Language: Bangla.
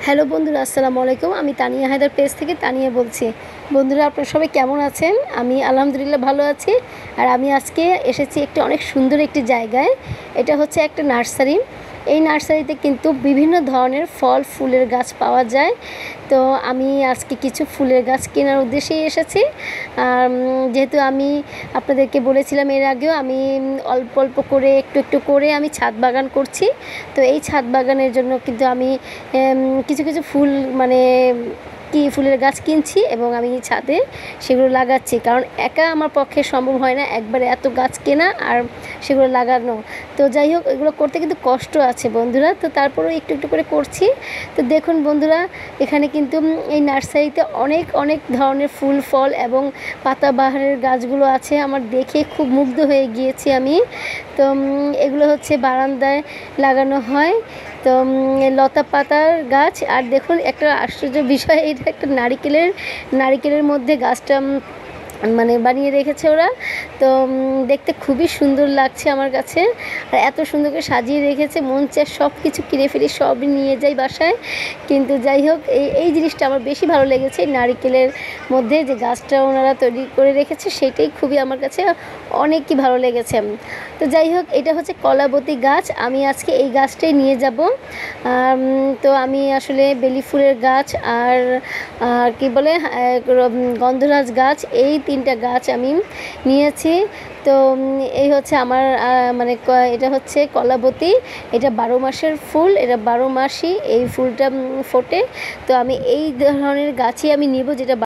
হ্যালো বন্ধুরা, আসসালামু আলাইকুম। আমি তানিয়া হায়দার পেজ থেকে তানিয়া বলছি। বন্ধুরা, আপনারা সবাই কেমন আছেন? আমি আলহামদুলিল্লাহ ভালো আছি। আর আমি আজকে এসেছি অনেক সুন্দর একটি জায়গায়। এটা হচ্ছে একটা নার্সারি। এই নার্সারিতে কিন্তু বিভিন্ন ধরনের ফল ফুলের গাছ পাওয়া যায়। তো আমি আজকে কিছু ফুলের গাছ কেনার উদ্দেশ্যেই এসেছি। যেহেতু আমি আপনাদেরকে বলেছিলাম এর আগেও, আমি অল্প অল্প করে একটু একটু করে আমি ছাদ বাগান করছি। তো এই ছাদ বাগানের জন্য কিন্তু আমি কিছু কিছু ফুল ফুলের গাছ কিনছি এবং আমি ছাদে সেগুলো লাগাচ্ছি, কারণ একা আমার পক্ষে সম্ভব হয় না একবারে এত গাছ কেনা আর সেগুলো লাগানো। তো যাই হোক, এগুলো করতে কিন্তু কষ্ট আছে বন্ধুরা, তো তারপরেও একটু একটু করে করছি। তো দেখুন বন্ধুরা, এখানে কিন্তু এই নার্সারিতে অনেক অনেক ধরনের ফুল ফল এবং পাতাবাহারের গাছগুলো আছে। আমার দেখে খুব মুগ্ধ হয়ে গিয়েছি আমি। তো এগুলো হচ্ছে বারান্দায় লাগানো হয়। তো লতা পাতার গাছ। আর দেখুন, একটা আশ্চর্য বিষয়, এটা একটা নারিকেলের মধ্যে গাছটা বানিয়ে রেখেছে ওরা। তো দেখতে খুবই সুন্দর লাগছে আমার কাছে। আর এত সুন্দর করে সাজিয়ে রেখেছে, মন চায় সব কিছু কিনে ফেলি, সবই নিয়ে যাই বাসায়। কিন্তু যাই হোক, এই জিনিসটা আমার বেশি ভালো লেগেছে। নারিকেলের মধ্যে যে গাছটা ওনারা তৈরি করে রেখেছে, সেটাই খুবই আমার কাছে অনেকই ভালো লেগেছে। তো যাই হোক, এটা হচ্ছে কলাবতী গাছ। আমি আজকে এই গাছটাই নিয়ে যাব। তো আমি আসলে বেলি ফুলের গাছ আর কি বলে গন্ধরাজ গাছ, এই 3টা গাছ আমি নিয়েছি। তো এই হচ্ছে আমার এটা হচ্ছে কলাবতী। এটা 12 মাসের ফুল, এটা 12 মাসই এই ফুলটা ফোটে। তো আমি এই ধরনের গাছই আমি নিব, যেটা